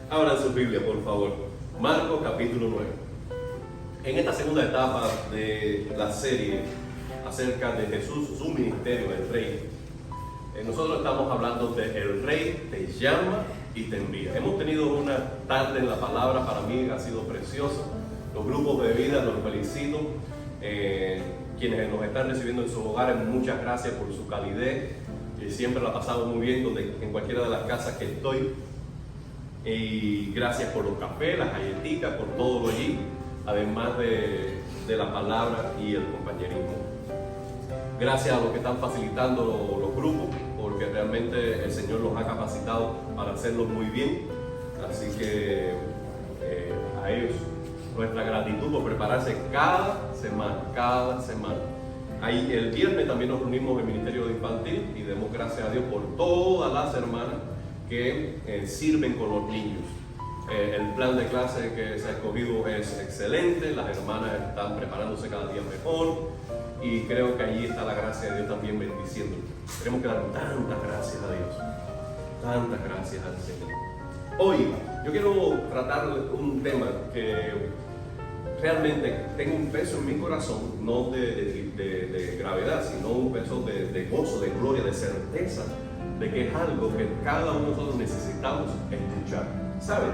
Abran su Biblia, por favor. Marcos capítulo 9. En esta segunda etapa de la serie acerca de Jesús, su ministerio, el Rey, nosotros estamos hablando de el Rey te llama y te envía. Hemos tenido una tarde en la palabra, para mí ha sido preciosa. Los grupos de vida, los felicito. Quienes nos están recibiendo en sus hogares, muchas gracias por su calidez. Siempre la pasamos muy bien en cualquiera de las casas que estoy. Y gracias por los cafés, las galletitas, por todo lo allí, además de la palabra y el compañerismo. Gracias a los que están facilitando los grupos, porque realmente el Señor los ha capacitado para hacerlo muy bien. Así que a ellos nuestra gratitud por prepararse cada semana. Ahí el viernes también nos reunimos en el Ministerio de Infantil y demos gracias a Dios por todas las hermanas que sirven con los niños. El plan de clase que se ha escogido es excelente, las hermanas están preparándose cada día mejor y creo que allí está la gracia de Dios también bendiciendo. Tenemos que dar tantas gracias a Dios, tantas gracias al Señor. Hoy yo quiero tratar un tema que realmente tengo un peso en mi corazón, no de gravedad, sino un peso de gozo, de gloria, de certeza, de que es algo que cada uno de nosotros necesitamos escuchar. ¿Saben?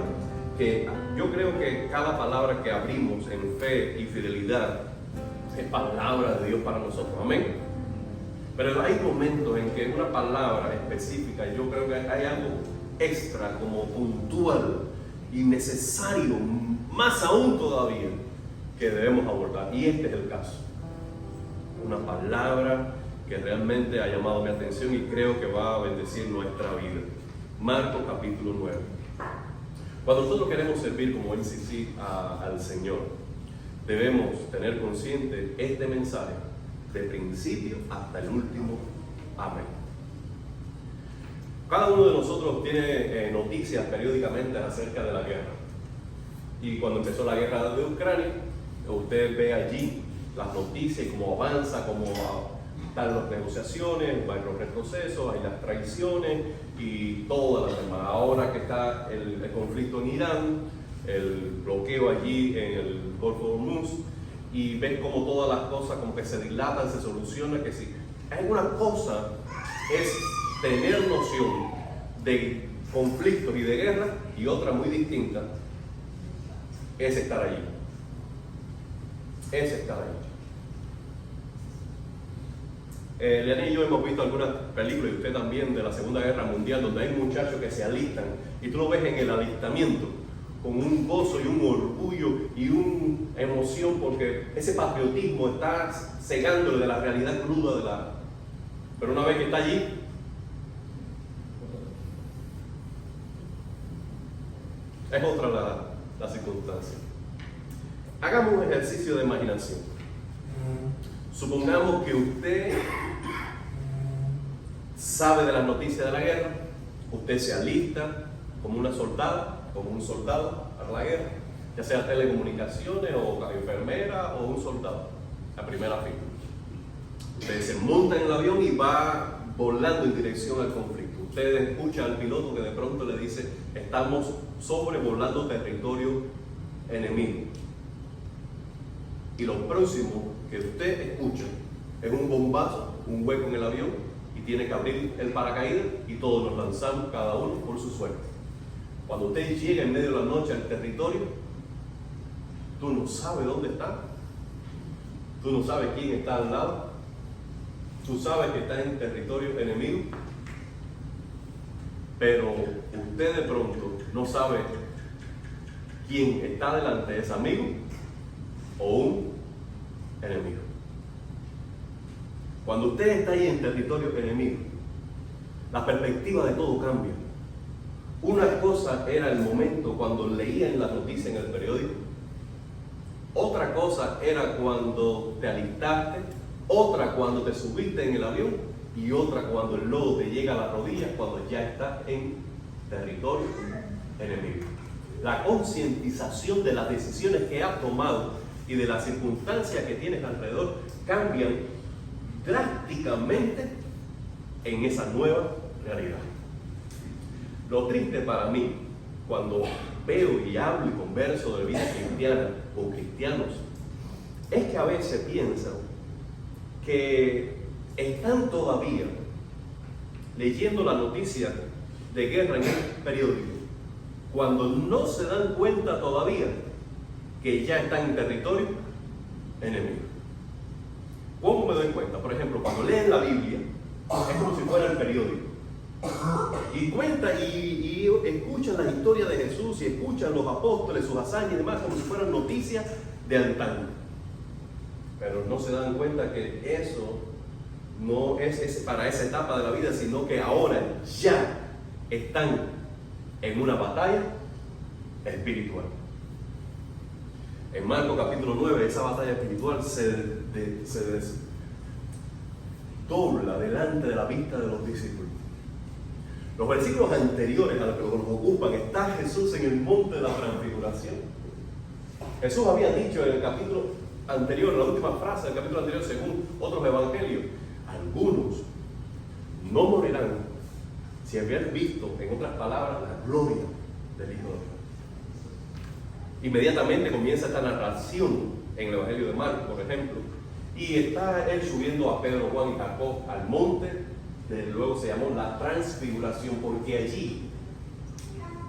Que yo creo que cada palabra que abrimos en fe y fidelidad es palabra de Dios para nosotros. Amén. Pero hay momentos en que una palabra específica, yo creo que hay algo extra, como puntual y necesario, más aún todavía, que debemos abordar. Y este es el caso. Una palabra que realmente ha llamado mi atención y creo que va a bendecir nuestra vida. Marcos capítulo 9. Cuando nosotros queremos servir como NCC al Señor, debemos tener consciente este mensaje de principio hasta el último amén. Cada uno de nosotros tiene noticias periódicamente acerca de la guerra. Y cuando empezó la guerra de Ucrania, usted ve allí las noticias y cómo avanza, cómo están las negociaciones, hay los retrocesos, hay las traiciones y todas las demás. Ahora que está el conflicto en Irán, el bloqueo allí en el Golfo de Hormuz, y ves como todas las cosas como que se dilatan, se solucionan, que si hay una cosa es tener noción de conflictos y de guerra, y otra muy distinta es estar allí. Es estar allí. Leanne y yo hemos visto algunas películas, y usted también, de la Segunda Guerra Mundial, donde hay muchachos que se alistan, y tú lo ves en el alistamiento, con un gozo y un orgullo y una emoción, porque ese patriotismo está cegándole de la realidad cruda de la... Pero una vez que está allí, es otra la circunstancia. Hagamos un ejercicio de imaginación. Supongamos que usted sabe de las noticias de la guerra, usted se alista como una soldada, como un soldado para la guerra, ya sea telecomunicaciones o enfermera o un soldado, a primera fila. Usted se monta en el avión y va volando en dirección al conflicto. Usted escucha al piloto que de pronto le dice: estamos sobrevolando territorio enemigo. Y lo próximo que usted escucha es un bombazo, un hueco en el avión, y tiene que abrir el paracaídas y todos nos lanzamos, cada uno por su suerte. Cuando usted llega en medio de la noche al territorio, tú no sabes dónde está, tú no sabes quién está al lado, tú sabes que está en territorio enemigo, pero usted de pronto no sabe quién está delante, es amigo o un enemigo. Cuando usted está ahí en territorio enemigo, la perspectiva de todo cambia. Una cosa era el momento cuando leían la noticia en el periódico, otra cosa era cuando te alistaste, otra cuando te subiste en el avión, y otra cuando el lodo te llega a las rodillas, cuando ya estás en territorio enemigo. La concientización de las decisiones que has tomado y de las circunstancias que tienes alrededor cambian drásticamente en esa nueva realidad. Lo triste para mí cuando veo y hablo y converso de vida cristiana con cristianos, es que a veces piensan que están todavía leyendo la noticia de guerra en el periódico, cuando no se dan cuenta todavía que ya están en territorio enemigo. ¿Cómo me doy cuenta? Por ejemplo, cuando leen la Biblia, es como si fuera el periódico. Y cuenta y escuchan la historia de Jesús y escuchan los apóstoles, sus hazañas y demás, como si fueran noticias de antaño. Pero no se dan cuenta que eso no es para esa etapa de la vida, sino que ahora ya están en una batalla espiritual. En Marcos capítulo 9, esa batalla espiritual se desdobla delante de la vista de los discípulos. Los versículos anteriores a los que nos ocupan, está Jesús en el monte de la transfiguración. Jesús había dicho en el capítulo anterior, en la última frase del capítulo anterior, según otros evangelios, algunos no morirán si habían visto, en otras palabras, la gloria del Hijo de Dios. Inmediatamente comienza esta narración en el Evangelio de Marcos, por ejemplo, y está él subiendo a Pedro, Juan y Jacob al monte, desde luego se llamó la transfiguración, porque allí,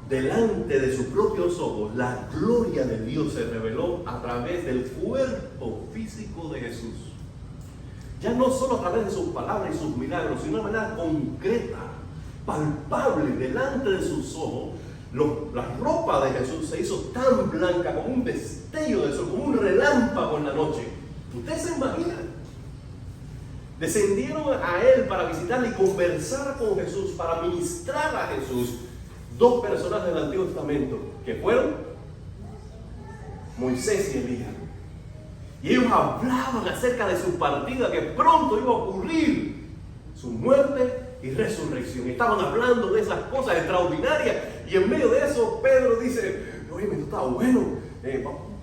delante de sus propios ojos, la gloria de Dios se reveló a través del cuerpo físico de Jesús. Ya no solo a través de sus palabras y sus milagros, sino de una manera concreta, palpable, delante de sus ojos. La ropa de Jesús se hizo tan blanca como un destello de sol, como un relámpago en la noche. ¿Ustedes se imaginan? Descendieron a él para visitarle y conversar con Jesús, para ministrar a Jesús, dos personajes del Antiguo Testamento, que fueron Moisés y Elías. Y ellos hablaban acerca de su partida, que pronto iba a ocurrir, su muerte y resurrección. Estaban hablando de esas cosas extraordinarias, y en medio de eso Pedro dice: oye, esto está bueno,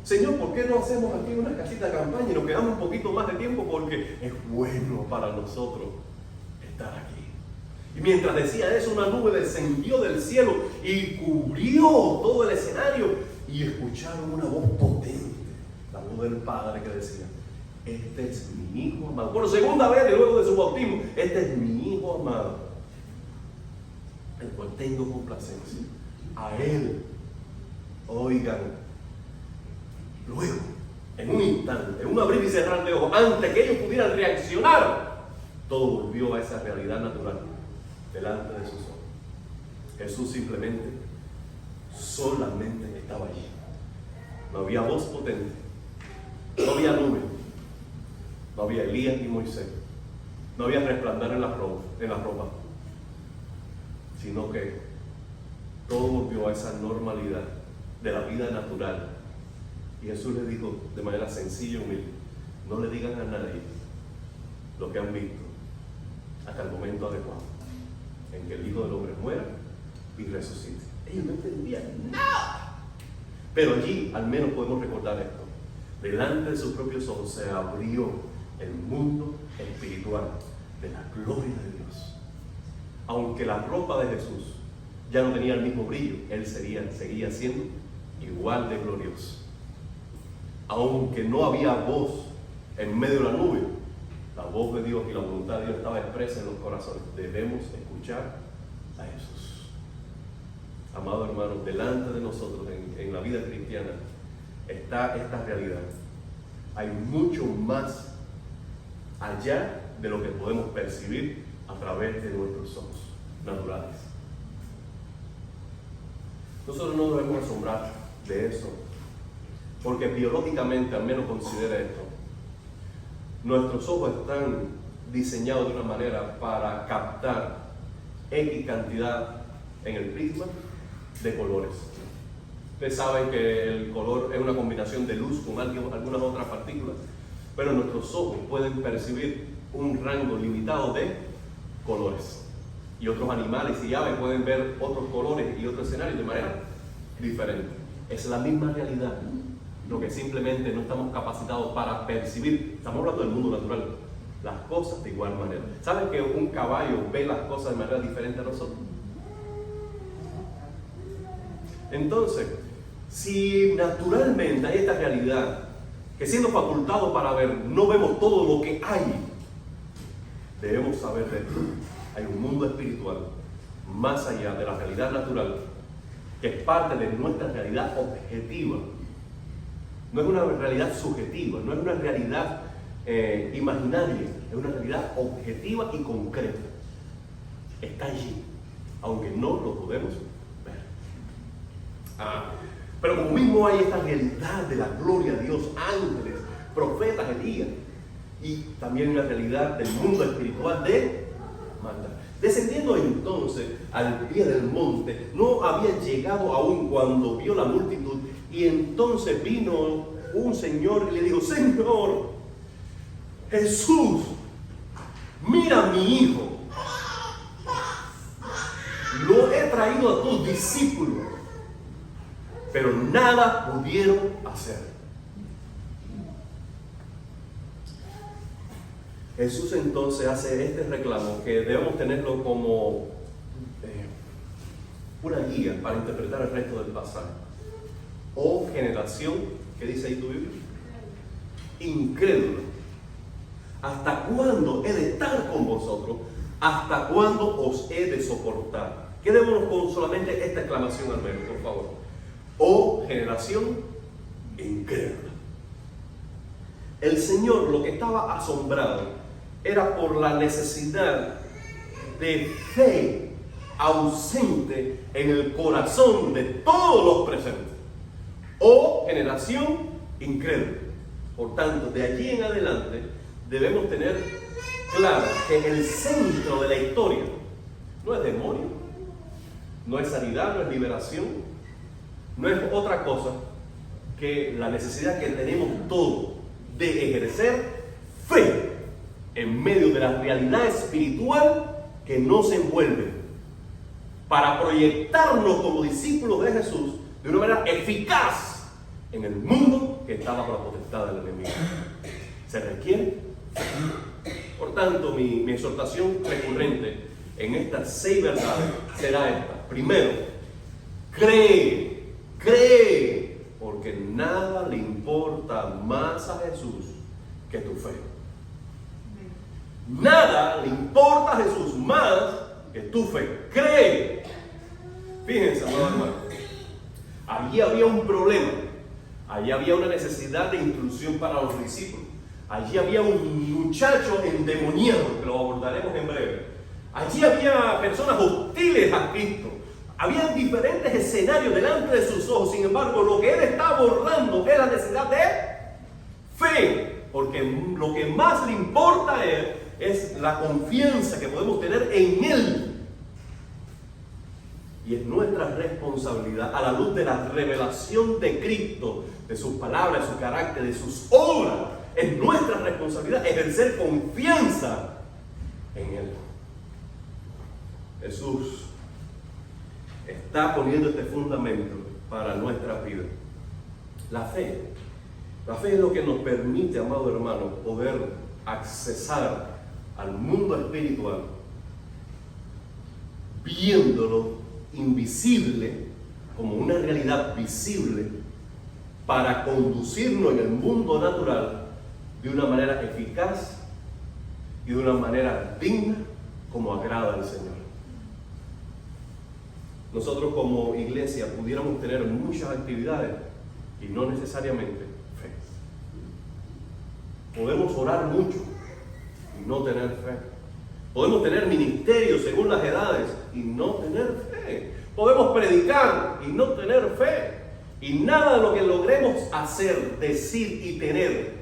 Señor, ¿por qué no hacemos aquí una casita de campaña y nos quedamos un poquito más de tiempo? Porque es bueno para nosotros estar aquí. Y mientras decía eso, una nube descendió del cielo y cubrió todo el escenario, y escucharon una voz potente, la voz del Padre, que decía: este es mi Hijo amado. Por segunda vez, luego de su bautismo, este es mi Hijo amado, el cual tengo complacencia. A Él oigan. Luego, en un instante, en un abrir y cerrar de ojos, antes que ellos pudieran reaccionar, todo volvió a esa realidad natural delante de sus ojos. Jesús simplemente, solamente estaba allí. No había voz potente, no había nube, no había Elías ni Moisés, no había resplandor en la ropa, sino que todo volvió a esa normalidad de la vida natural. Y Jesús les dijo de manera sencilla y humilde: no le digan a nadie lo que han visto hasta el momento adecuado, en que el Hijo del Hombre muera y resucite. Ellos no entendían nada. Pero allí al menos podemos recordar esto: delante de sus propios ojos se abrió el mundo espiritual de la gloria de Dios. Aunque la ropa de Jesús ya no tenía el mismo brillo, él seguía siendo igual de glorioso. Aunque no había voz en medio de la nube, la voz de Dios y la voluntad de Dios estaba expresa en los corazones. Debemos escuchar a Jesús. Amado hermano, delante de nosotros en la vida cristiana está esta realidad. Hay mucho más allá de lo que podemos percibir a través de nuestros ojos naturales. Nosotros no debemos asombrar de eso, porque biológicamente, al menos considera esto, nuestros ojos están diseñados de una manera para captar X cantidad en el prisma de colores. Ustedes saben que el color es una combinación de luz con algunas otras partículas, pero nuestros ojos pueden percibir un rango limitado de colores. Y otros animales y aves pueden ver otros colores y otros escenarios de manera diferente. Es la misma realidad, lo que simplemente no estamos capacitados para percibir. Estamos hablando del mundo natural, las cosas de igual manera. ¿Saben que un caballo ve las cosas de manera diferente a nosotros? Entonces, si naturalmente hay esta realidad, que siendo facultados para ver, no vemos todo lo que hay, debemos saber de esto. Hay un mundo espiritual más allá de la realidad natural, que es parte de nuestra realidad objetiva. No es una realidad subjetiva, no es una realidad imaginaria, es una realidad objetiva y concreta. Está allí, aunque no lo podemos ver. Pero como mismo hay esta realidad de la gloria de Dios, ángeles, profetas, Elías, y también una realidad del mundo espiritual de maldad. Descendiendo entonces al pie del monte, no había llegado aún cuando vio la multitud, y entonces vino un señor y le dijo: Señor Jesús, mira a mi hijo, lo he traído a tus discípulos, pero nada pudieron hacer. Jesús entonces hace este reclamo que debemos tenerlo como una guía para interpretar el resto del pasaje. Oh generación, ¿qué dice ahí tu Biblia? Incrédula. ¿Hasta cuándo he de estar con vosotros? ¿Hasta cuándo os he de soportar? Quedémonos con solamente esta exclamación al menos, por favor. Oh generación incrédula. El Señor lo que estaba asombrado era por la necesidad de fe ausente en el corazón de todos los presentes. Oh generación incrédula. Por tanto, de allí en adelante debemos tener claro que el centro de la historia no es demonio, no es sanidad, no es liberación, no es otra cosa que la necesidad que tenemos todos de ejercer fe en medio de la realidad espiritual que nos envuelve, para proyectarnos como discípulos de Jesús de una manera eficaz en el mundo que está bajo la potestad del enemigo. Se requiere. Por tanto, mi exhortación recurrente en estas 6 verdades será esta. Primero, cree, porque nada le importa más a Jesús que tu fe. Nada le importa a Jesús más que tu fe. Cree. Fíjense, amados hermanos, allí había un problema, allí había una necesidad de instrucción para los discípulos. Allí había un muchacho endemoniado, que lo abordaremos en breve. Allí había personas hostiles a Cristo. Habían diferentes escenarios delante de sus ojos. Sin embargo, lo que él está abordando es la necesidad de fe. Porque lo que más le importa a él es la confianza que podemos tener en él. Y es nuestra responsabilidad, a la luz de la revelación de Cristo, de sus palabras, de su carácter, de sus obras, es nuestra responsabilidad ejercer confianza en Él. Jesús está poniendo este fundamento para nuestra vida. La fe es lo que nos permite, amado hermano, poder accesar al mundo espiritual, viéndolo invisible como una realidad visible, para conducirnos en el mundo natural de una manera eficaz y de una manera digna, como agrada al Señor. Nosotros como iglesia pudiéramos tener muchas actividades y no necesariamente fe. Podemos orar mucho y no tener fe. Podemos tener ministerios según las edades y no tener fe. Podemos predicar y no tener fe. Y nada de lo que logremos hacer, decir y tener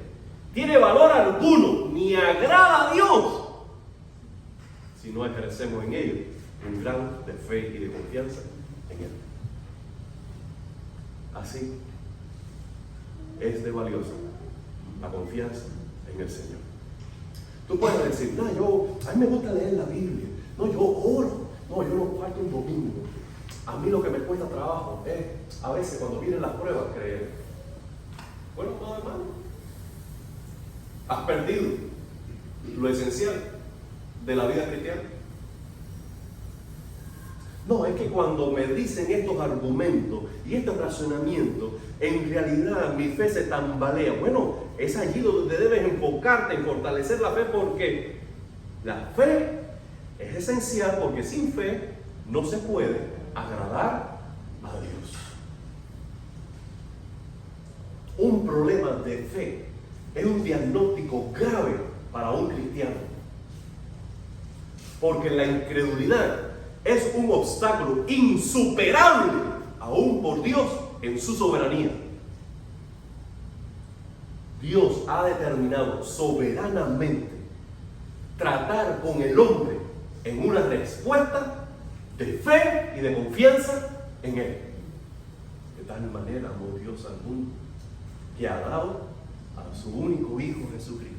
tiene valor alguno, ni agrada a Dios, si no ejercemos en ello un grado de fe y de confianza en Él. Así es de valiosa la confianza en el Señor. Tú puedes decir: no, a mí me gusta leer la Biblia, no, yo oro, no, yo no falto un domingo. A mí lo que me cuesta trabajo es, a veces cuando vienen las pruebas, creer. Bueno, todo hermano, has perdido lo esencial de la vida cristiana. No, es que cuando me dicen estos argumentos y estos razonamientos, en realidad mi fe se tambalea. Bueno, es allí donde debes enfocarte en fortalecer la fe, porque la fe es esencial, porque sin fe no se puede agradar a Dios. Un problema de fe es un diagnóstico grave para un cristiano, porque la incredulidad es un obstáculo insuperable aún por Dios en su soberanía. Dios ha determinado soberanamente tratar con el hombre en una respuesta de fe y de confianza en Él. De tal manera amó Dios al mundo que ha dado a su único Hijo Jesucristo,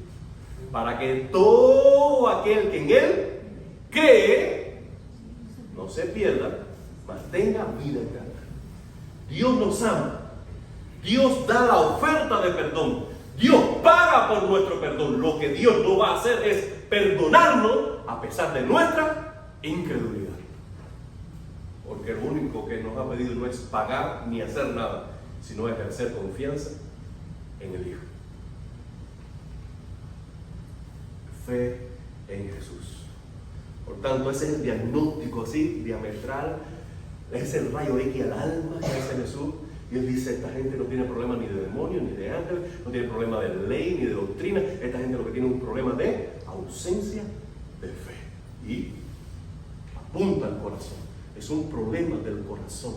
para que todo aquel que en Él cree no se pierda, mas tenga vida eterna. Dios nos ama. Dios da la oferta de perdón. Dios paga por nuestro perdón. Lo que Dios no va a hacer es perdonarnos a pesar de nuestra incredulidad. Porque lo único que nos ha pedido no es pagar ni hacer nada, sino ejercer confianza en el Hijo. Fe en Jesús. Por tanto, ese es el diagnóstico así, diametral. Es el rayo X al alma que hace Jesús. Y Él dice, esta gente no tiene problema ni de demonios, ni de ángeles, no tiene problema de ley, ni de doctrina. Esta gente lo que tiene es un problema de ausencia de fe. Y apunta al corazón. Es un problema del corazón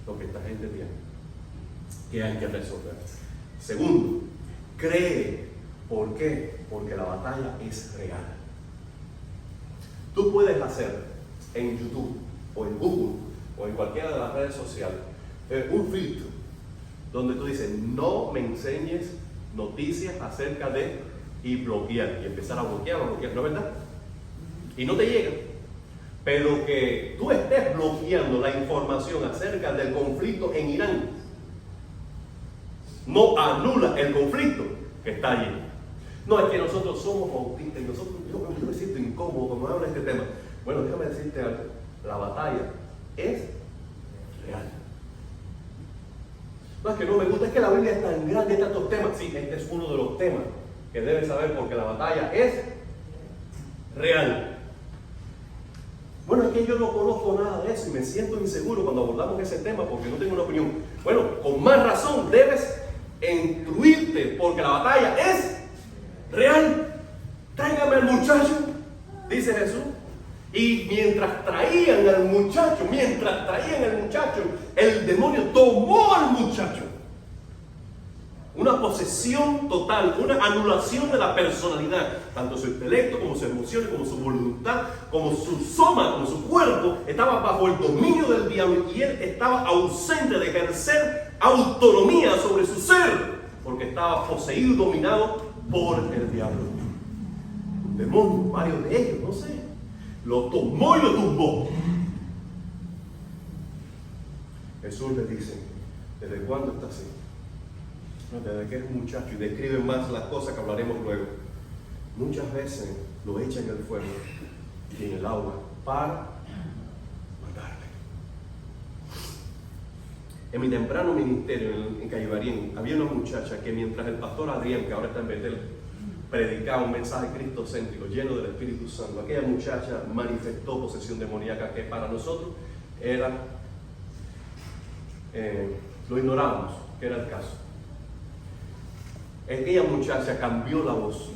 lo que esta gente tiene, que hay que resolver. Segundo, cree. ¿Por qué? Porque la batalla es real. Tú puedes hacer en YouTube o en Google o en cualquiera de las redes sociales un filtro donde tú dices, no me enseñes noticias acerca de, y bloquear, y empezar a bloquear, ¿no es verdad? Y no te llega. Pero que tú estés bloqueando la información acerca del conflicto en Irán no anula el conflicto que está allí. No, es que nosotros somos bautistas y yo me siento incómodo cuando hablo de este tema. Bueno, déjame decirte algo. La batalla es real. No es que no me gusta, es que la Biblia es tan grande, hay tantos temas. Sí, este es uno de los temas que debes saber, porque la batalla es real. Bueno, es que yo no conozco nada de eso y me siento inseguro cuando abordamos ese tema porque no tengo una opinión. Bueno, con más razón debes instruirte, porque la batalla es real. Tráigame al muchacho, dice Jesús. Y mientras traían al muchacho, el demonio tomó al muchacho. Una posesión total, una anulación de la personalidad, tanto su intelecto como sus emociones, como su voluntad, como su soma, como su cuerpo, estaba bajo el dominio del diablo, y él estaba ausente de ejercer autonomía sobre su ser, porque estaba poseído y dominado por el diablo. Un demonio, varios de ellos, no sé, lo tomó y lo tumbó. Jesús le dice, ¿desde cuándo está así? No, desde que es un muchacho, y describe más las cosas que hablaremos luego. Muchas veces lo echan en el fuego y en el agua para matarle. En mi temprano ministerio en Caibarín había una muchacha que, mientras el pastor Adrián, que ahora está en Betel, predicaba un mensaje cristocéntrico lleno del Espíritu Santo, aquella muchacha manifestó posesión demoníaca que para nosotros era, lo ignorábamos, que era el caso. Aquella muchacha cambió la voz,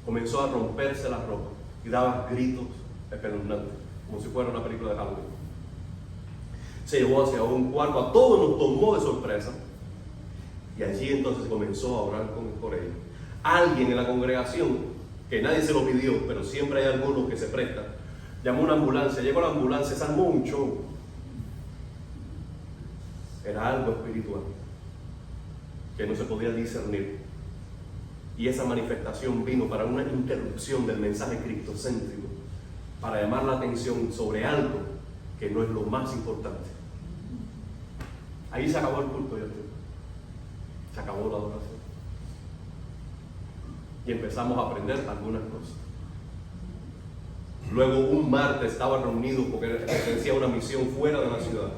comenzó a romperse la ropa y daba gritos espeluznantes, como si fuera una película de Halloween. Se llevó hacia un cuarto, a todos nos tomó de sorpresa, y allí entonces comenzó a orar por ella. Alguien en la congregación, que nadie se lo pidió, pero siempre hay algunos que se prestan, llamó una ambulancia, llegó la ambulancia, se armó un show. Era algo espiritual que no se podía discernir, y esa manifestación vino para una interrupción del mensaje cristocéntrico, para llamar la atención sobre algo que no es lo más importante. Ahí se acabó el culto, yo creo. Se acabó la adoración y empezamos a aprender algunas cosas. Luego un martes estaba reunido, porque pertenecía a una misión fuera de la ciudad.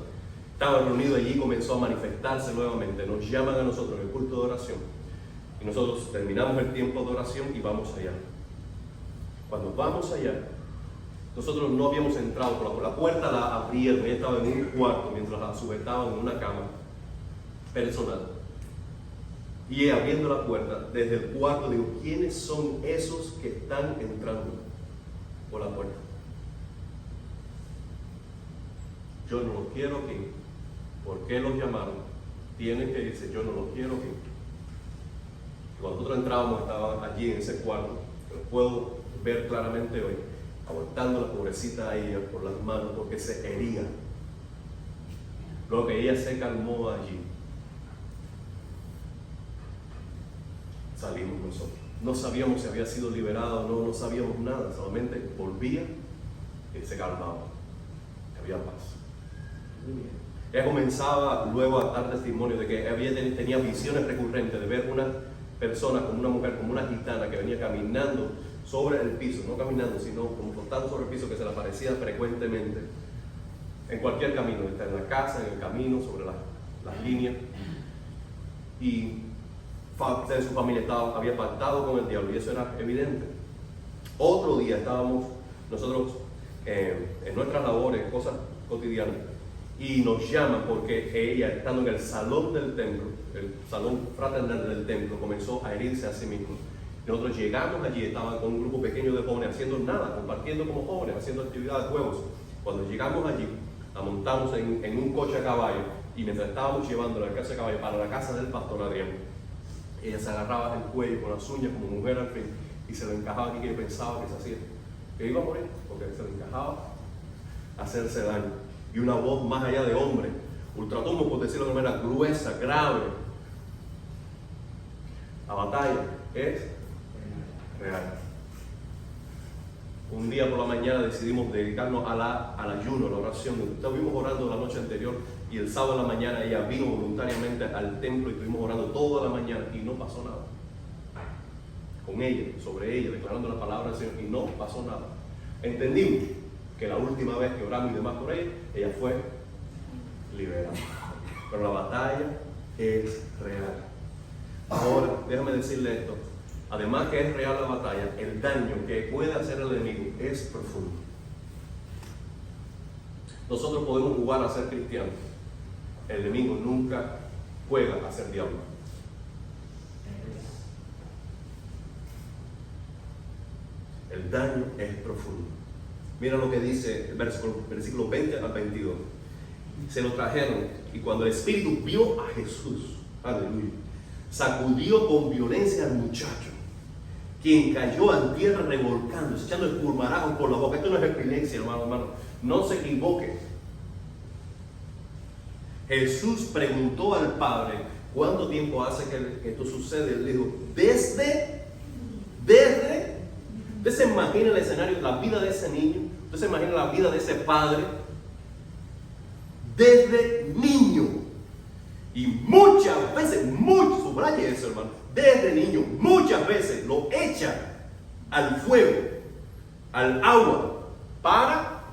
Estaba reunido allí y comenzó a manifestarse nuevamente. Nos llaman a nosotros en el culto de oración. Y nosotros terminamos el tiempo de oración y vamos allá. Cuando vamos allá, nosotros no habíamos entrado por la puerta, la abrieron. Ella estaba en un cuarto mientras la sujetaban en una cama personal. Y ella abriendo la puerta desde el cuarto dijo: ¿quiénes son esos que están entrando por la puerta? Yo no los quiero aquí. ¿Por qué los llamaron? Tienen que irse, yo no los quiero aquí. Y cuando nosotros entrábamos, estaban allí en ese cuarto. Lo puedo ver claramente hoy, aguantando la pobrecita a ella por las manos porque se hería. Luego que ella se calmó allí, salimos nosotros. No sabíamos si había sido liberada o no, no sabíamos nada, solamente volvía y se calmaba, había paz. Ella comenzaba luego a dar testimonio de que tenía visiones recurrentes de ver una persona, como una mujer, como una gitana que venía caminando sobre el piso, no caminando, sino como flotando sobre el piso, que se le aparecía frecuentemente en cualquier camino, en la casa, en el camino, sobre las líneas. Y de su familia había pactado con el diablo y eso era evidente. Otro día estábamos nosotros en nuestras labores, cosas cotidianas, y nos llaman porque ella, estando en el salón del templo, el salón fraternal del templo, comenzó a herirse a sí misma. Nosotros llegamos allí, estaban con un grupo pequeño de jóvenes haciendo nada, compartiendo como jóvenes, haciendo actividades, juegos. Cuando llegamos allí, la montamos en un coche a caballo y mientras estábamos llevándola al coche a caballo para la casa del pastor Adrián, ella se agarraba el cuello con las uñas como mujer al fin y se lo encajaba aquí, que yo pensaba que se hacía, que iba a morir porque se lo encajaba a hacerse daño. Y una voz más allá de hombre, ultratumbo, por decirlo de una manera, gruesa, grave. La batalla es real. Un día por la mañana decidimos dedicarnos al ayuno, a la oración. Estuvimos orando la noche anterior y el sábado en la mañana ella vino voluntariamente al templo y estuvimos orando toda la mañana y no pasó nada. Con ella, sobre ella, declarando la palabra del Señor y no pasó nada. Entendimos que la última vez que oramos y demás por ella fue liberada. Pero la batalla es real. Ahora, déjame decirle esto. Además que es real la batalla, el daño que puede hacer el enemigo es profundo. Nosotros podemos jugar a ser cristianos. El enemigo nunca juega a ser diablo. El daño es profundo. Mira lo que dice el versículo 20 al 22. Se lo trajeron y cuando el Espíritu vio a Jesús, aleluya, sacudió con violencia al muchacho, quien cayó en tierra revolcándose, echando espurmarajos por la boca. Esto no es epilepsia, hermano. No se equivoque. Jesús preguntó al Padre, ¿cuánto tiempo hace que esto sucede? Él dijo, desde. Usted se imagina el escenario, la vida de ese niño. Usted se imagina la vida de ese padre. Desde niño. Y muchas veces, subraye eso, hermano. Desde niño, muchas veces lo echa al fuego, al agua, para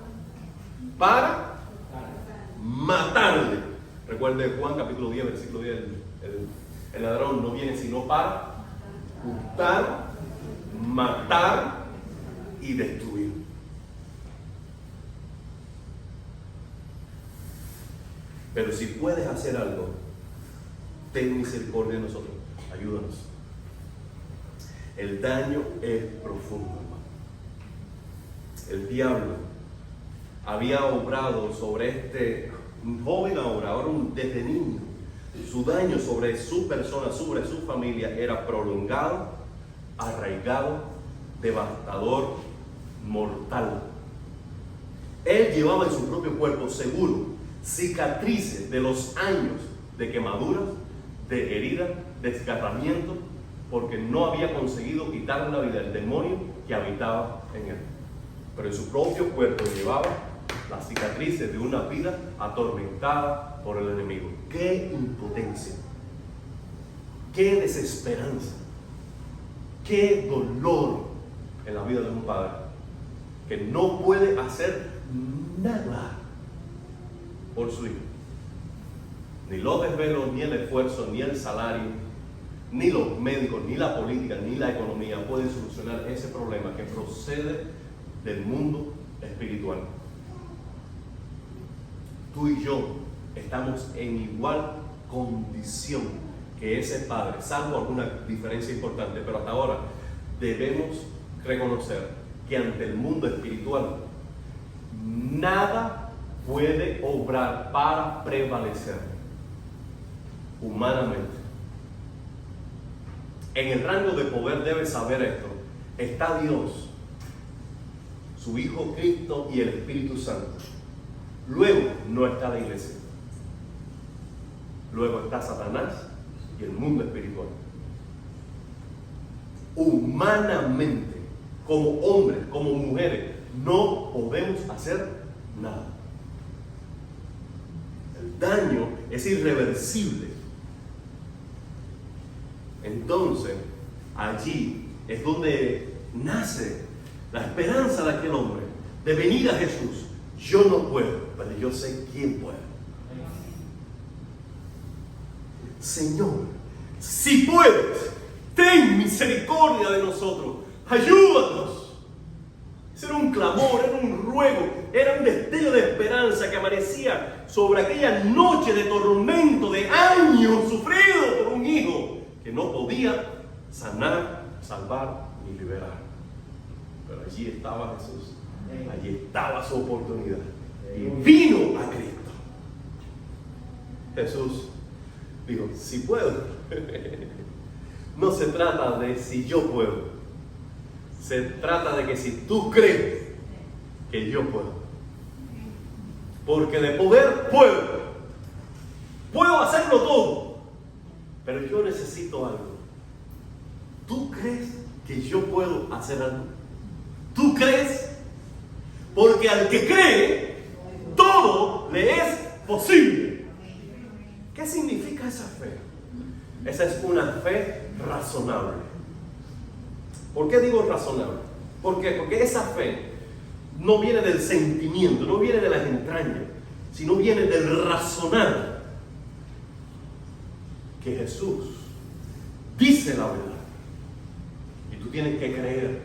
matarle. Recuerde Juan capítulo 10, versículo 10. El ladrón no viene sino para hurtar, matar y destruir. Pero si puedes hacer algo, ten misericordia de nosotros, ayúdanos. El daño es profundo, hermano. El diablo había obrado sobre este joven ahora desde niño. Su daño sobre su persona, sobre su familia era prolongado, arraigado, devastador, mortal. Él llevaba en su propio cuerpo seguro cicatrices de los años de quemaduras, de heridas, de desgarramiento, porque no había conseguido quitarle la vida al demonio que habitaba en él. Pero en su propio cuerpo llevaba las cicatrices de una vida atormentada por el enemigo. ¡Qué impotencia! ¡Qué desesperanza! ¡Qué dolor en la vida de un padre! que no puede hacer nada por su hijo. Ni los desvelos, ni el esfuerzo, ni el salario, ni los médicos, ni la política, ni la economía pueden solucionar ese problema que procede del mundo espiritual. Tú y yo estamos en igual condición que ese padre, salvo alguna diferencia importante, pero hasta ahora debemos reconocer que ante el mundo espiritual nada puede obrar para prevalecer humanamente. En el rango de poder debes saber esto: está Dios, su Hijo Cristo y el Espíritu Santo. Luego no está la iglesia. Luego está Satanás y el mundo espiritual. Humanamente, como hombres, como mujeres, no podemos hacer nada. El daño es irreversible. Entonces, allí es donde nace la esperanza de aquel hombre de venir a Jesús. Yo no puedo, pero yo sé quién puede. Señor, si puedes, ten misericordia de nosotros, ayúdanos. Ese era un clamor, era un ruego, era un destello de esperanza que amanecía sobre aquella noche de tormento, de años sufrido por un hijo que no podía sanar, salvar ni liberar. Pero allí estaba Jesús, allí estaba su oportunidad, y vino a Cristo. Jesús dijo, si puedo. No se trata de si yo puedo, se trata de que si tú crees que yo puedo. Porque de poder puedo hacerlo todo, pero yo necesito algo. ¿Tú crees que yo puedo hacer algo? ¿Tú crees? Porque al que cree, todo le es posible. ¿Qué significa esa fe? Esa es una fe razonable. ¿Por qué digo razonable? ¿Por qué? Porque esa fe no viene del sentimiento, no viene de las entrañas, sino viene del razonar que Jesús dice la verdad. Y tú tienes que creer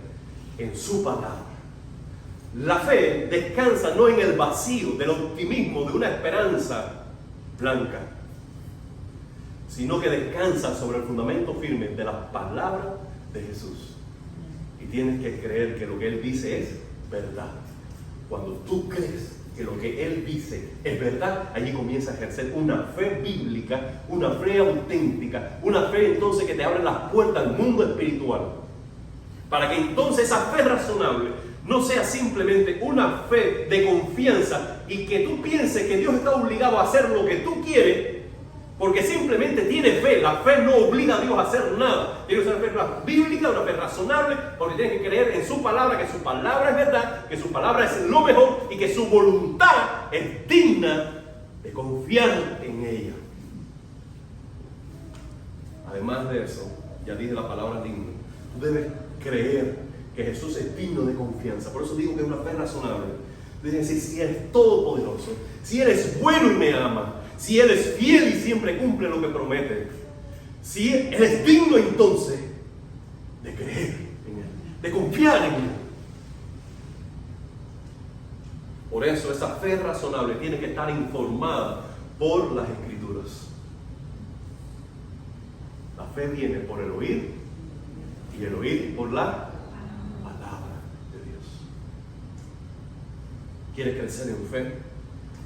en su palabra. La fe descansa no en el vacío del optimismo de una esperanza blanca, sino que descansa sobre el fundamento firme de la palabra de Jesús. Y tienes que creer que lo que Él dice es verdad. Cuando tú crees que lo que Él dice es verdad, allí comienza a ejercer una fe bíblica, una fe auténtica, una fe entonces que te abre las puertas al mundo espiritual. Para que entonces esa fe razonable no sea simplemente una fe de confianza y que tú pienses que Dios está obligado a hacer lo que tú quieres, porque simplemente tienes fe. La fe no obliga a Dios a hacer nada. Tiene que ser una fe bíblica, una fe razonable, porque tienes que creer en su palabra, que su palabra es verdad, que su palabra es lo mejor y que su voluntad es digna de confiar en ella. Además de eso, ya dije la palabra digno, tú debes creer que Jesús es digno de confianza. Por eso digo que es una fe razonable. Debes decir, si Él es todopoderoso, si Él es bueno y me ama, si Él es fiel y siempre cumple lo que promete, si Él es digno entonces de creer en Él, de confiar en Él. Por eso esa fe razonable tiene que estar informada por las Escrituras. La fe viene por el oír y el oír por la palabra de Dios. ¿Quieres crecer en fe?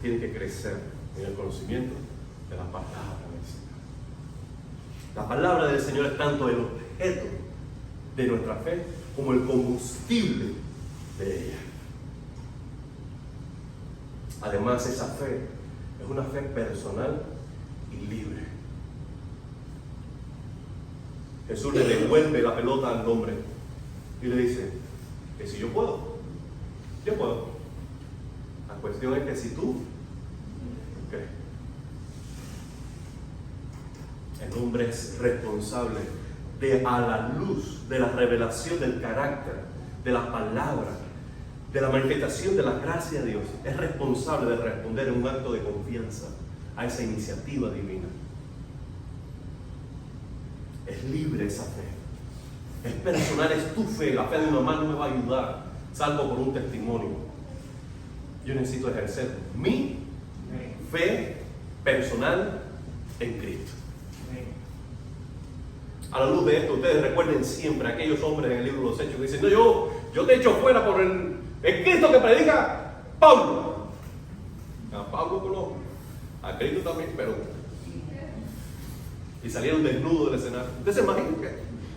Tienes que crecer en el conocimiento de la palabra del Señor. La palabra del Señor es tanto el objeto de nuestra fe como el combustible de ella. Además, esa fe es una fe personal y libre. Jesús le devuelve la pelota al hombre y le dice que si yo puedo, yo puedo. La cuestión es que si tú crees. El hombre es responsable de, a la luz de la revelación del carácter, de la palabra, de la manifestación de la gracia de Dios es responsable de responder en un acto de confianza a esa iniciativa divina. Es libre esa fe. Es personal, es tu fe. La fe de mi mamá no me va a ayudar, salvo por un testimonio. Yo necesito ejercer mi fe personal en Cristo. A la luz de esto, ustedes recuerden siempre a aquellos hombres en el libro de los Hechos que dicen: no, yo te echo fuera por el Cristo que predica Pablo. A Pablo conozco, a Cristo también, pero... Y salieron desnudos del escenario. ¿Ustedes se imaginan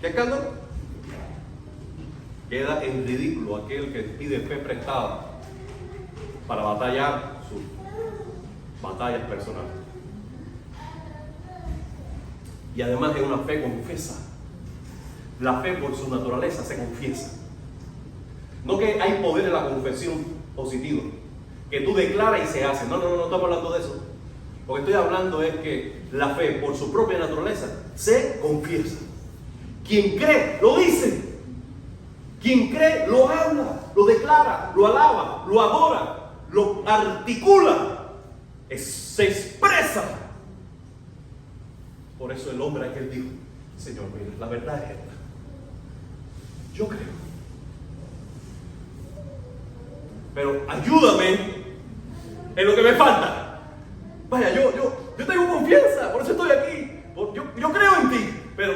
qué escándalo? Queda en ridículo aquel que pide fe prestada para batallar sus batallas personales. Y además es una fe confesa. La fe por su naturaleza se confiesa. No que hay poder en la confesión positiva, que tú declaras y se hace. No estamos hablando de eso. Lo que estoy hablando es que la fe por su propia naturaleza se confiesa. Quien cree, lo dice. Quien cree, lo habla, lo declara, lo alaba, lo adora, lo articula, se expresa. Por eso el hombre aquel dijo: Señor, mira, la verdad es esta. Yo creo. Pero ayúdame en lo que me falta. Vaya, yo tengo confianza, por eso estoy aquí. Yo creo en ti, pero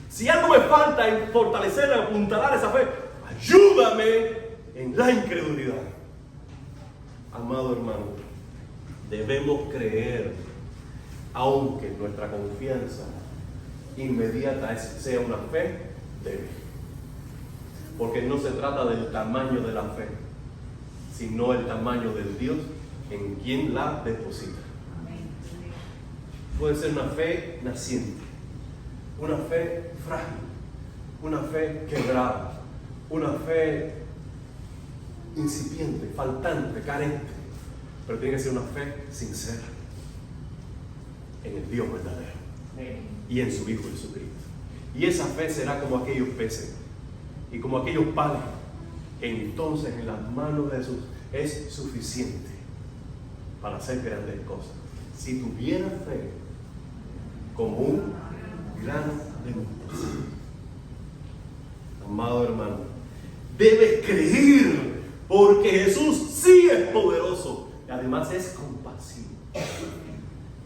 si algo me falta en fortalecer, en apuntalar esa fe, ayúdame en la incredulidad. Amado hermano, debemos creer, aunque nuestra confianza inmediata sea una fe débil. Porque no se trata del tamaño de la fe, sino el tamaño del Dios en quien la deposita. Puede ser una fe naciente, una fe frágil, una fe quebrada, una fe incipiente, faltante, carente, pero tiene que ser una fe sincera en el Dios verdadero y en su Hijo Jesucristo. Y esa fe será como aquellos peces y como aquellos panes, que entonces en las manos de Jesús es suficiente para hacer grandes cosas. Si tuviera fe como un grano de mostaza. Amado hermano, debes creer, porque Jesús sí es poderoso y además es compasivo.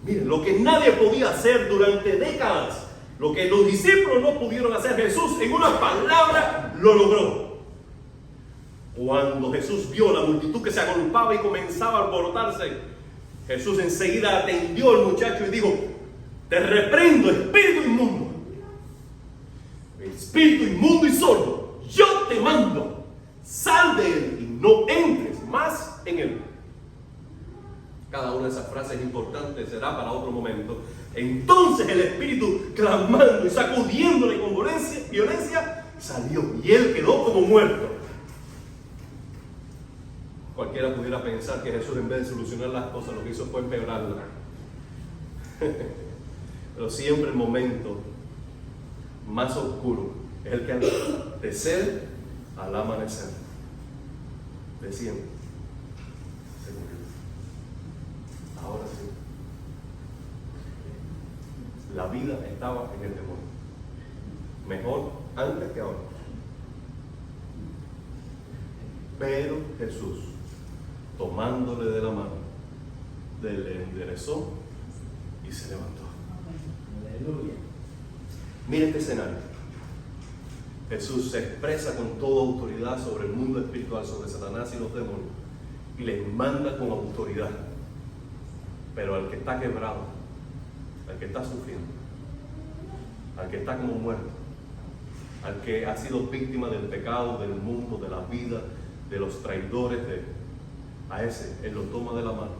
Miren, lo que nadie podía hacer durante décadas, lo que los discípulos no pudieron hacer, Jesús en una palabra lo logró. Cuando Jesús vio la multitud que se agolpaba y comenzaba a alborotarse, Jesús enseguida atendió al muchacho y dijo: te reprendo, espíritu inmundo. Espíritu inmundo y sordo, yo te mando, sal de él y no entres más en él. Cada una de esas frases importantes será para otro momento. Entonces el espíritu, clamando y sacudiéndole con violencia, salió y él quedó como muerto. Cualquiera pudiera pensar que Jesús, en vez de solucionar las cosas, lo que hizo fue empeorarlas. Pero siempre el momento más oscuro es el que antecede al amanecer. De siempre. Se murió. Ahora sí. La vida estaba en el demonio. Mejor antes que ahora. Pero Jesús, tomándole de la mano, le enderezó y se levantó. Aleluya. Mira este escenario. Jesús se expresa con toda autoridad sobre el mundo espiritual, sobre Satanás y los demonios, y les manda con autoridad. Pero al que está quebrado, al que está sufriendo, al que está como muerto, al que ha sido víctima del pecado, del mundo, de la vida, de los traidores, a ese Él lo toma de la mano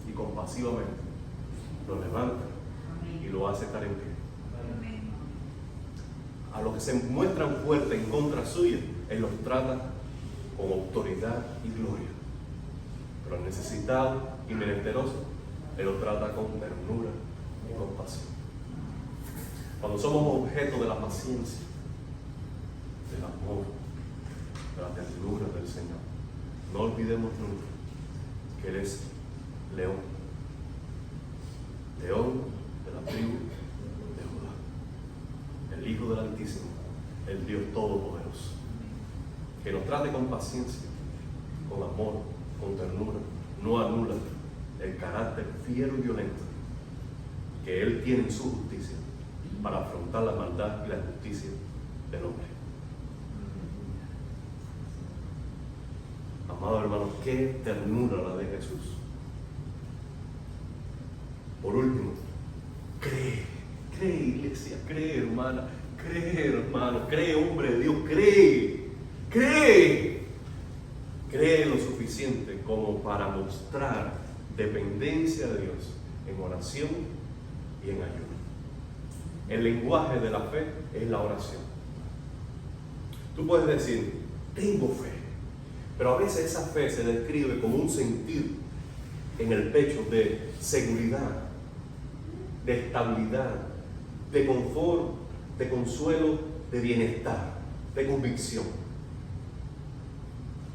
y compasivamente lo levanta y lo hace estar en pie. A los que se muestran fuertes en contra suya, Él los trata con autoridad y gloria. Pero al necesitado y menesteroso, Él los trata con ternura y compasión. Cuando somos objeto de la paciencia, del amor, la ternura del Señor. No olvidemos nunca que Él es león. León de la tribu de Judá. El Hijo del Altísimo, el Dios Todopoderoso. Que nos trate con paciencia, con amor, con ternura. No anula el carácter fiero y violento que Él tiene en su justicia para afrontar la maldad y la injusticia del hombre. Amado hermano, qué ternura la de Jesús. Por último, cree iglesia, cree hermana, cree hermano, cree hombre de Dios, cree lo suficiente como para mostrar dependencia de Dios en oración y en ayuno. El lenguaje de la fe es la oración. Tú puedes decir, tengo fe, pero a veces esa fe se describe como un sentir en el pecho de seguridad, de estabilidad, de confort, de consuelo, de bienestar, de convicción.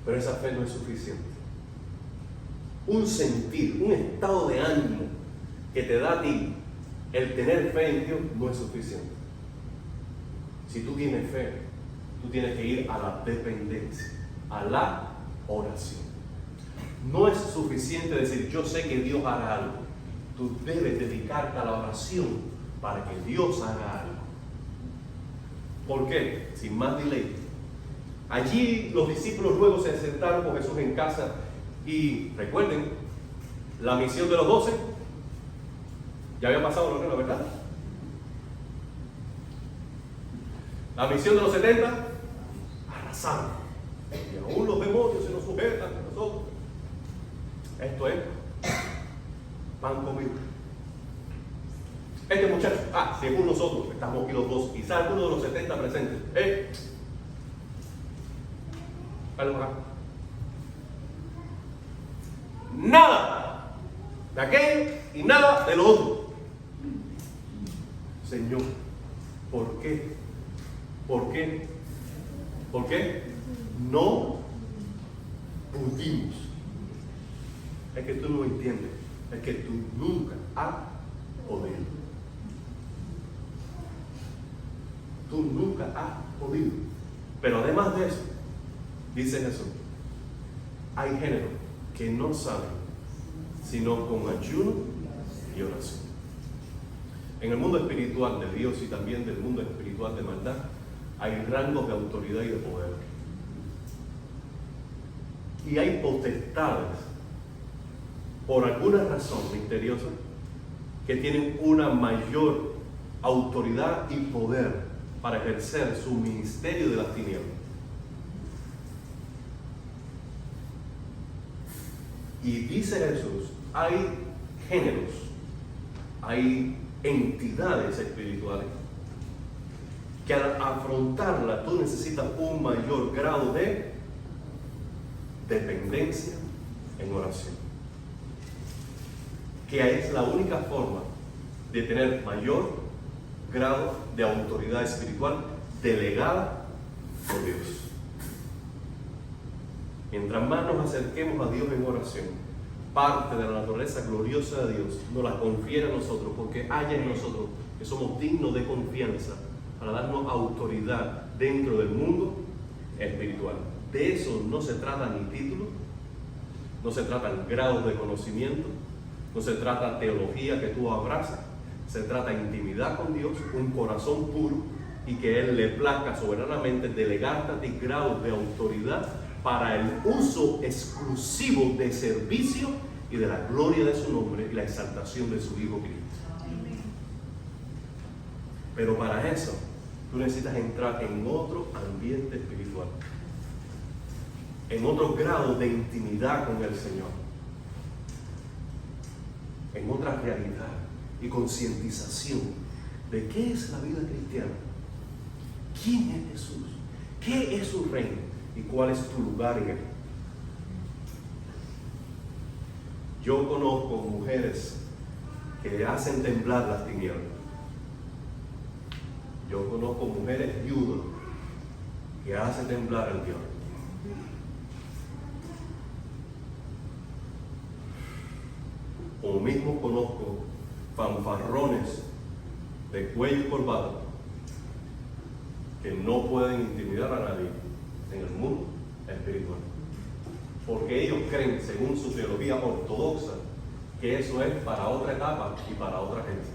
Pero esa fe no es suficiente. Un sentir, un estado de ánimo que te da a ti el tener fe en Dios no es suficiente. Si tú tienes fe, tú tienes que ir a la dependencia, a la oración. No es suficiente decir, yo sé que Dios hará algo. Tú debes dedicarte a la oración para que Dios haga algo. ¿Por qué? Sin más delay. Allí los discípulos luego se sentaron con Jesús en casa y recuerden, la misión de los 12 ya había pasado, ¿no? ¿Verdad? La misión de los 70, arrasar. Y aún los demonios se nos sujetan a nosotros. Esto es pan comido. Este muchacho, según nosotros, estamos aquí los dos, quizás alguno de los 70 presentes, nada de aquello y nada de lo otro. Señor, ¿por qué? ¿Por qué? ¿Por qué? No pudimos. Es que tú no entiendes. Es que tú nunca has podido. Tú nunca has podido. Pero además de eso, dice Jesús, hay géneros que no saben sino con ayuno y oración. En el mundo espiritual de Dios y también del mundo espiritual de maldad, hay rangos de autoridad y de poder. Y hay potestades, por alguna razón misteriosa, que tienen una mayor autoridad y poder para ejercer su ministerio de las tinieblas. Y dice Jesús, hay géneros, hay entidades espirituales que al afrontarla tú necesitas un mayor grado de dependencia en oración, que es la única forma de tener mayor grado de autoridad espiritual delegada por Dios. Mientras más nos acerquemos a Dios en oración, parte de la naturaleza gloriosa de Dios nos la confiere a nosotros, porque hay en nosotros que somos dignos de confianza para darnos autoridad dentro del mundo espiritual. De eso no se trata ni títulos, no se tratan grados de conocimiento, no se trata teología que tú abrazas, se trata intimidad con Dios, un corazón puro y que Él le plazca soberanamente delegarte a ti grados de autoridad para el uso exclusivo de servicio y de la gloria de su nombre y la exaltación de su Hijo Cristo. Pero para eso tú necesitas entrar en otro ambiente espiritual, en otro grado de intimidad con el Señor, en otra realidad y concientización de qué es la vida cristiana, quién es Jesús, qué es su reino y cuál es tu lugar en él. Yo conozco mujeres que hacen temblar las tinieblas. Yo conozco mujeres viudas que hacen temblar al diablo. Como mismo conozco fanfarrones de cuello y corbata que no pueden intimidar a nadie en el mundo espiritual. Porque ellos creen, según su teología ortodoxa, que eso es para otra etapa y para otra gente.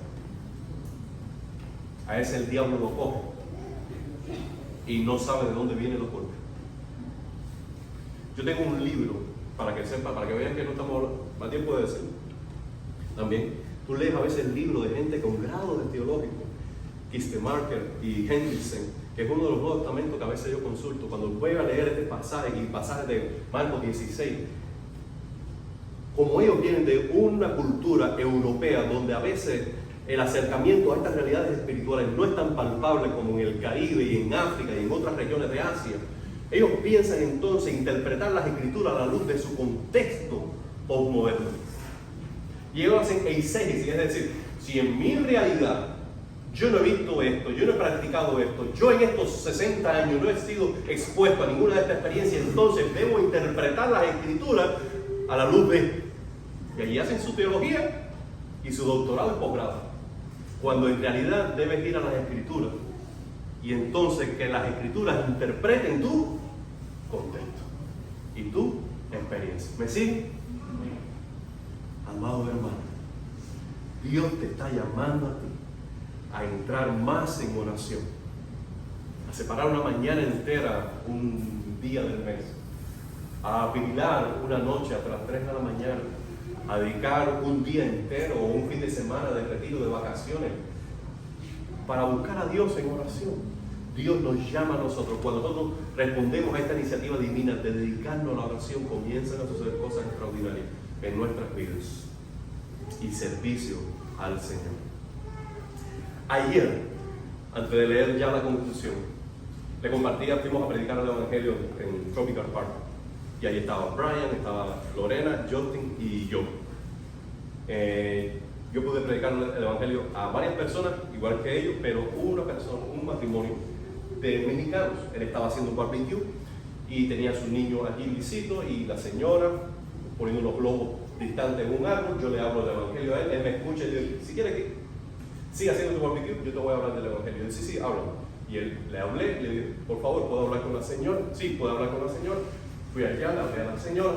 A ese el diablo lo coge y no sabe de dónde vienen los golpes. Yo tengo un libro, para que sepa, para que vean que no estamos a tiempo de decirlo. También, tú lees a veces libros de gente con grado de teológico, Kistemarker y Hendrickson, que es uno de los Nuevos Testamentos que a veces yo consulto. Cuando voy a leer este pasaje y pasaje de Marcos 16, como ellos vienen de una cultura europea donde a veces el acercamiento a estas realidades espirituales no es tan palpable como en el Caribe y en África y en otras regiones de Asia, ellos piensan entonces interpretar las escrituras a la luz de su contexto postmoderno. Y ellos hacen eisegesis, es decir, si en mi realidad yo no he visto esto, yo no he practicado esto, yo en estos 60 años no he sido expuesto a ninguna de estas experiencias, entonces debo interpretar las escrituras a la luz de... Y allí hacen su teología y su doctorado y posgrado, cuando en realidad debes ir a las escrituras y entonces que las escrituras interpreten tu contexto y tu experiencia. ¿Me siguen? Amado hermano, Dios te está llamando a ti a entrar más en oración, a separar una mañana entera, un día del mes, a vigilar una noche hasta las 3 de la mañana, a dedicar un día entero o un fin de semana de retiro, de vacaciones, para buscar a Dios en oración. Dios nos llama a nosotros. Cuando nosotros respondemos a esta iniciativa divina de dedicarnos a la oración, comienzan a suceder cosas extraordinarias en nuestras vidas y servicio al Señor. Ayer, antes de leer ya la conclusión, le compartía, fuimos a predicar el Evangelio en Tropical Park. Y ahí estaba Brian, estaba Lorena, Justin y yo. Yo pude predicar el Evangelio a varias personas, igual que ellos, pero una persona, un matrimonio de mexicanos. Él estaba haciendo un barbecue y tenía a su niño allí lisito y la señora poniendo unos globos distantes en un árbol. Yo le hablo del Evangelio a él, él me escucha y yo digo, si quieres que siga haciendo tu barbecue, yo te voy a hablar del Evangelio. Yo digo, sí, habla. Y él le hablé y le dije, por favor, ¿puedo hablar con la señora? Sí, puedo hablar con la señora. Fui allá, le hablé a la señora.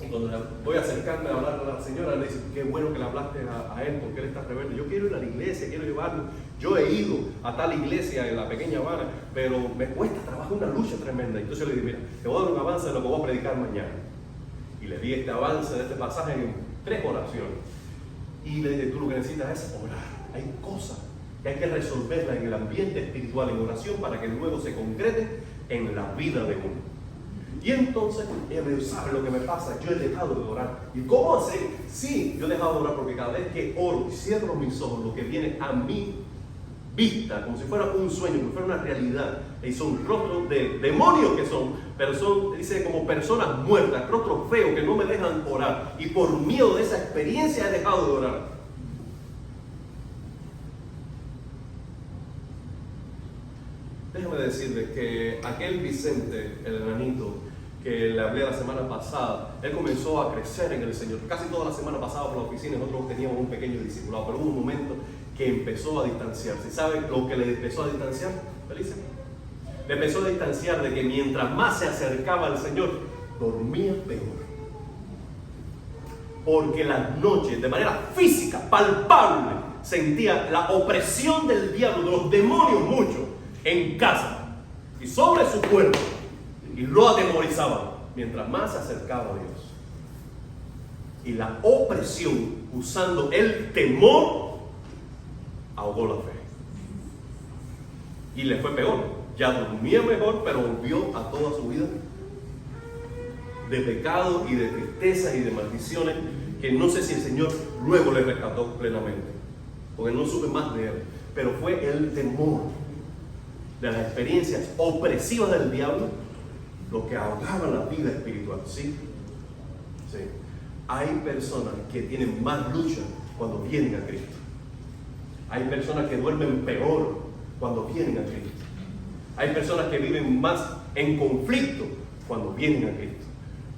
Y cuando voy a acercarme a hablar con la señora, le dice, qué bueno que le hablaste a él, porque él está rebelde. Yo quiero ir a la iglesia, quiero llevarlo. Yo he ido a tal iglesia en la pequeña Habana, pero me cuesta trabajo, una lucha tremenda. Entonces yo le dije, mira, te voy a dar un avance de lo que voy a predicar mañana. Y le di este avance de este pasaje en 3 oraciones. Y le dije, tú lo que necesitas es orar. Hay cosas que hay que resolverlas en el ambiente espiritual, en oración, para que luego se concreten en la vida de uno. Y entonces, ella me dijo, ¿sabe lo que me pasa? Yo he dejado de orar. ¿Y cómo hacer? Sí, yo he dejado de orar porque cada vez que oro y cierro mis ojos, lo que viene a mi vista, como si fuera un sueño, como si fuera una realidad, y son rostros de demonios que son, pero son, dice, como personas muertas, rostros feos que no me dejan orar. Y por miedo de esa experiencia he dejado de orar. Déjame decirles que aquel Vicente, el enanito, que le hablé la semana pasada, él comenzó a crecer en el Señor. Casi toda la semana pasada por la oficina nosotros teníamos un pequeño discipulado, pero hubo un momento que empezó a distanciarse. ¿Saben lo que le empezó a distanciar? Felices. Le empezó a distanciar de que mientras más se acercaba al Señor, dormía peor. Porque las noches, de manera física, palpable, sentía la opresión del diablo, de los demonios mucho, en casa y sobre su cuerpo, y lo atemorizaba mientras más se acercaba a Dios. Y la opresión, usando el temor, ahogó la fe. Y le fue peor. Ya dormía mejor, pero volvió a toda su vida de pecado y de tristeza y de maldiciones, que no sé si el Señor luego le rescató plenamente, porque no supe más de él. Pero fue el temor de las experiencias opresivas del diablo lo que ahogaba la vida espiritual. ¿Sí? Sí. Hay personas que tienen más lucha cuando vienen a Cristo. Hay personas que duermen peor cuando vienen a Cristo. Hay personas que viven más en conflicto cuando vienen a Cristo.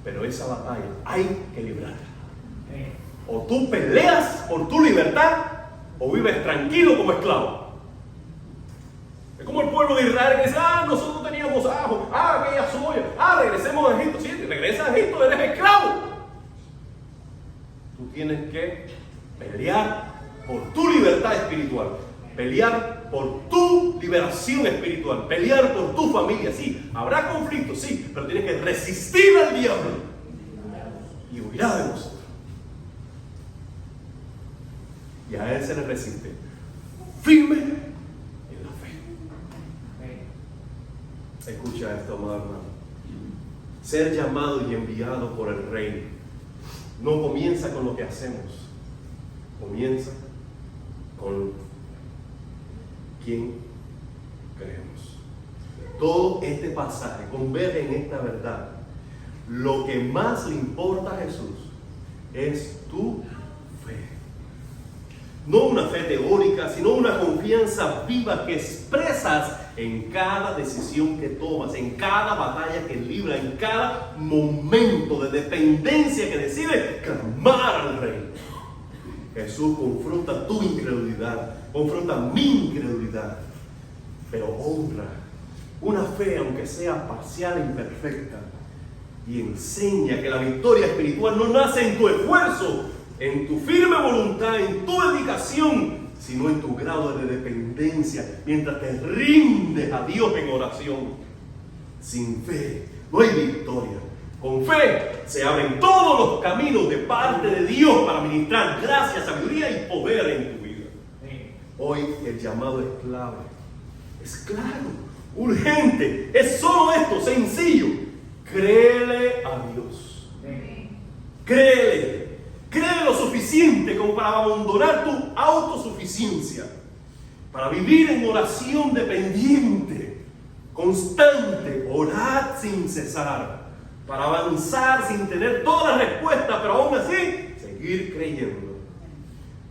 Pero esa batalla hay que librarla. O tú peleas por tu libertad o vives tranquilo como esclavo. Es como el pueblo de Israel que dice, nosotros teníamos ajo, aquella soya, regresemos a Egipto. Sí, regresas a Egipto, eres esclavo. Tú tienes que pelear por tu libertad espiritual, pelear por tu liberación espiritual, pelear por tu familia. Sí, habrá conflictos, sí, pero tienes que resistir al diablo y huirá de nosotros. Y a él se le resiste firme en la fe. Escucha esto, amado hermano. Ser llamado y enviado por el Rey no comienza con lo que hacemos, comienza con quién creemos. Todo este pasaje converge en esta verdad. Lo que más le importa a Jesús es tu fe. No una fe teórica, sino una confianza viva que expresas en cada decisión que tomas, en cada batalla que libras, en cada momento de dependencia que decides clamar al Rey. Jesús confronta tu incredulidad, confronta mi incredulidad, pero honra una fe, aunque sea parcial e imperfecta, y enseña que la victoria espiritual no nace en tu esfuerzo, en tu firme voluntad, en tu dedicación, sino en tu grado de dependencia, mientras te rindes a Dios en oración. Sin fe no hay victoria. Con fe se abren todos los caminos de parte de Dios para ministrar gracia, sabiduría y poder en tu vida. Hoy el llamado es clave. Es claro, urgente. Es solo esto, sencillo. Créele a Dios. Créele. Cree lo suficiente como para abandonar tu autosuficiencia, para vivir en oración dependiente, constante, orar sin cesar, para avanzar sin tener todas las respuestas, pero aún así seguir creyendo.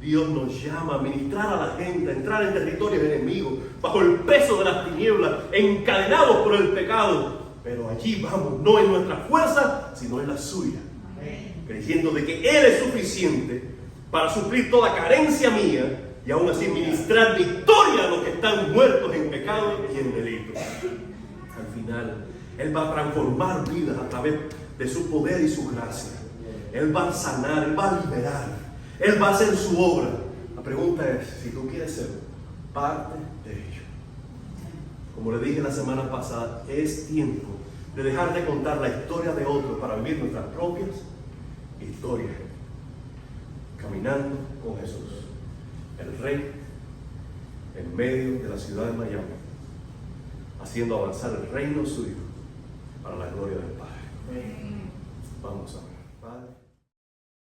Dios nos llama a ministrar a la gente, a entrar en territorios enemigos, bajo el peso de las tinieblas, encadenados por el pecado, pero allí vamos, no en nuestra fuerza, sino en la suya. Creyendo de que Él es suficiente para suplir toda carencia mía y aún así ministrar victoria a los que están muertos en pecado y en delitos. Al final, Él va a transformar vidas a través de su poder y su gracia. Él va a sanar, Él va a liberar, Él va a hacer su obra. La pregunta es, si tú quieres ser parte de ello. Como le dije la semana pasada, es tiempo de dejar de contar la historia de otros para vivir nuestras propias historia, caminando con Jesús, el Rey, en medio de la ciudad de Miami, haciendo avanzar el reino suyo para la gloria del Padre.